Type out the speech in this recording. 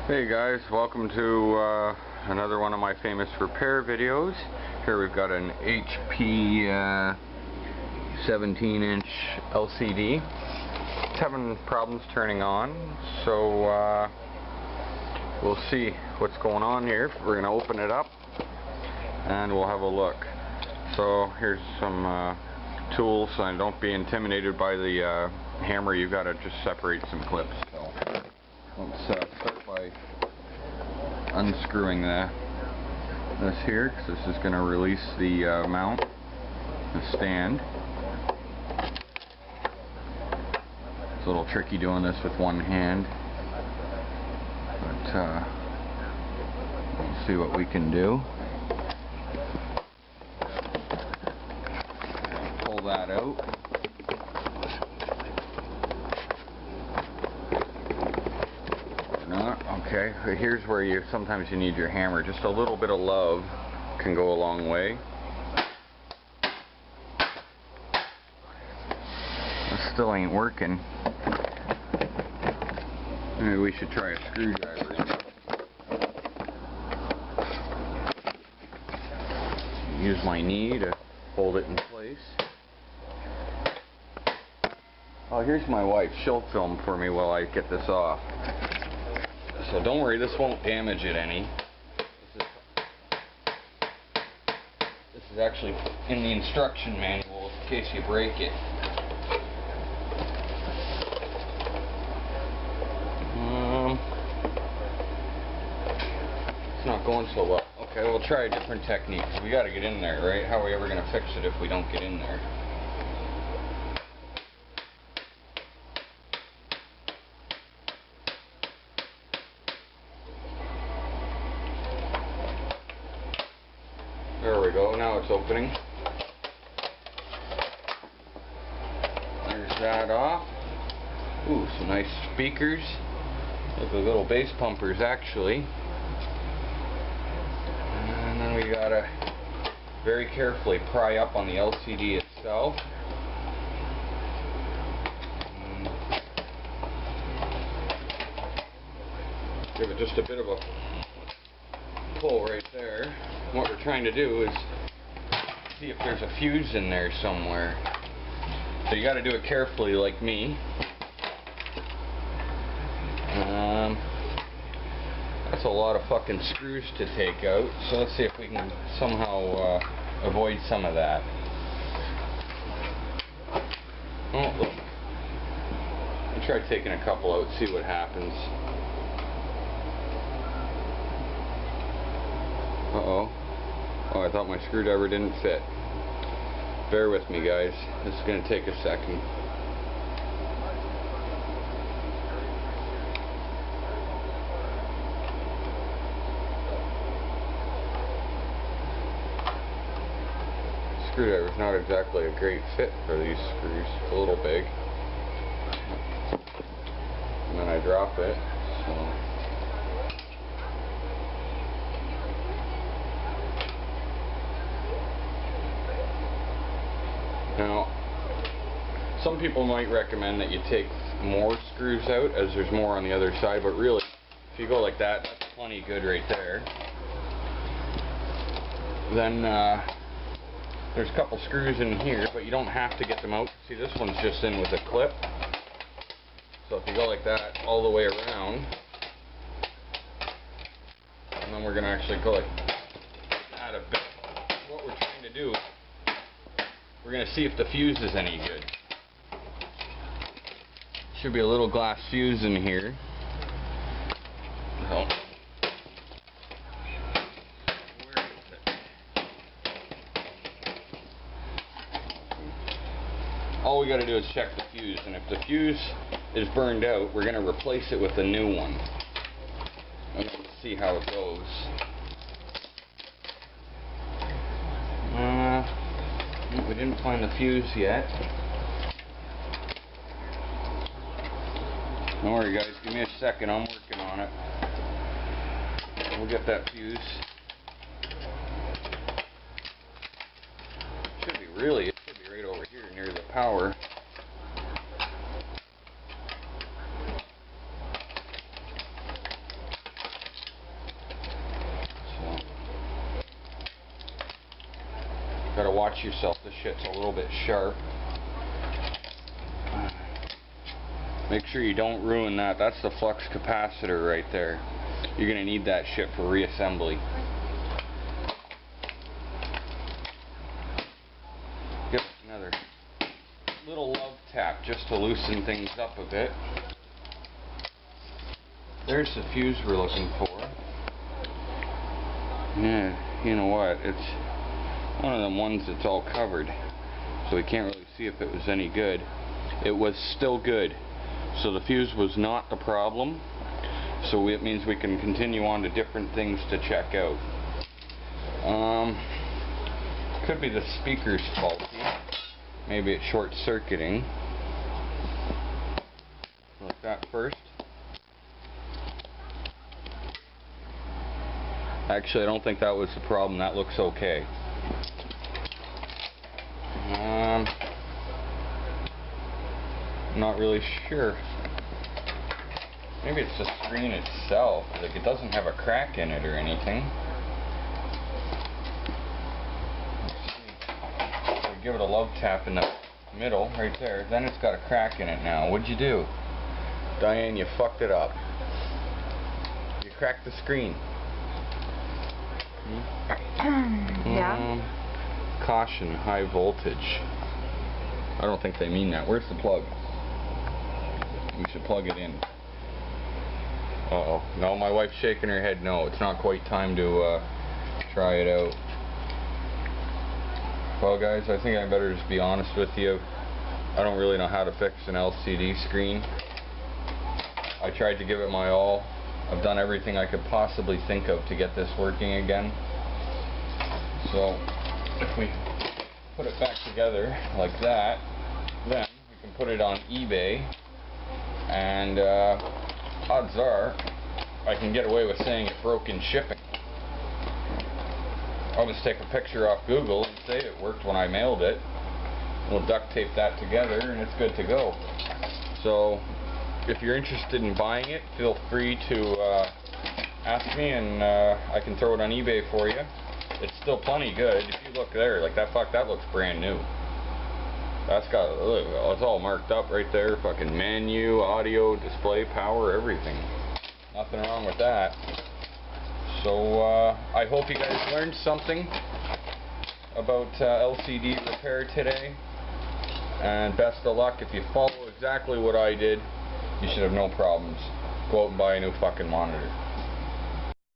Hey guys, welcome to another one of my famous repair videos. Here we've got an HP 17-inch LCD. It's having problems turning on, so we'll see what's going on here. We're going to open it up and we'll have a look. So here's some tools, and don't be intimidated by the hammer. You've got to just separate some clips. So let's start by unscrewing this here, because this is going to release the mount, the stand. It's a little tricky doing this with one hand, but we'll see what we can do. Pull that out. Okay, here's where sometimes you need your hammer. Just a little bit of love can go a long way. This still ain't working. Maybe we should try a screwdriver. Use my knee to hold it in place. Oh, here's my wife. She'll film for me while I get this off. So don't worry, this won't damage it any. This is actually in the instruction manual in case you break it. It's not going so well. Okay, we'll try a different technique. We gotta get in there, right? How are we ever gonna fix it if we don't get in there? There we go, now it's opening. There's that off. Ooh, some nice speakers. Look like little bass pumpers actually. And then we gotta very carefully pry up on the LCD itself. Give it just a bit of a pull right there. What we're trying to do is see if there's a fuse in there somewhere. So you got to do it carefully, like me. That's a lot of fucking screws to take out. So let's see if we can somehow avoid some of that. Oh, look. I'll try taking a couple out, see what happens. Uh-oh. Oh, I thought my screwdriver didn't fit. Bear with me, guys. This is going to take a second. Screwdriver's not exactly a great fit for these screws. It's a little big. And then I drop it, so... Now, some people might recommend that you take more screws out as there's more on the other side, but really, if you go like that, that's plenty good right there. Then there's a couple screws in here, but you don't have to get them out. See, this one's just in with a clip. So if you go like that all the way around, and then we're going to actually go like that a bit. What we're trying to do, we're going to see if the fuse is any good. Should be a little glass fuse in here. Oh. Where is it? All we got to do is check the fuse, and if the fuse is burned out, we're going to replace it with a new one. And let's see how it goes. We didn't find the fuse yet. Don't worry, guys, give me a second, I'm working on it. We'll get that fuse. It should be right over here near the power. watch yourself. This shit's a little bit sharp. Make sure you don't ruin that. That's the flux capacitor right there. You're gonna need that shit for reassembly. Give it another little love tap just to loosen things up a bit. There's the fuse we're looking for. Yeah, you know what? It's one of them ones that's all covered, so we can't really see if it was any good. It was still good. So the fuse was not the problem. So it means we can continue on to different things to check out. Could be the speaker's faulty. Maybe it's short-circuiting. Like that first. Actually, I don't think that was the problem. That looks okay. Not really sure. Maybe it's the screen itself. Like, it doesn't have a crack in it or anything. Let's see. So give it a love tap in the middle, right there. Then it's got a crack in it now. What'd you do? Diane, you fucked it up. You cracked the screen. Yeah. Caution, high voltage. I don't think they mean that. Where's the plug? We should plug it in. Uh-oh. No, my wife's shaking her head. No, it's not quite time to try it out. Well, guys, I think I better just be honest with you. I don't really know how to fix an LCD screen. I tried to give it my all. I've done everything I could possibly think of to get this working again. So, if we put it back together like that, then we can put it on eBay, and odds are I can get away with saying it broke in shipping. I'll just take a picture off Google and say it worked when I mailed it. We'll duct tape that together and it's good to go. So if you're interested in buying it, feel free to ask me, and I can throw it on eBay for you. It's still plenty good. If you look there, like that looks brand new. That's got, look, it's all marked up right there. Fucking menu, audio, display, power, everything. Nothing wrong with that. So I hope you guys learned something about LCD repair today. And best of luck. If you follow exactly what I did, you should have no problems. Go out and buy a new fucking monitor.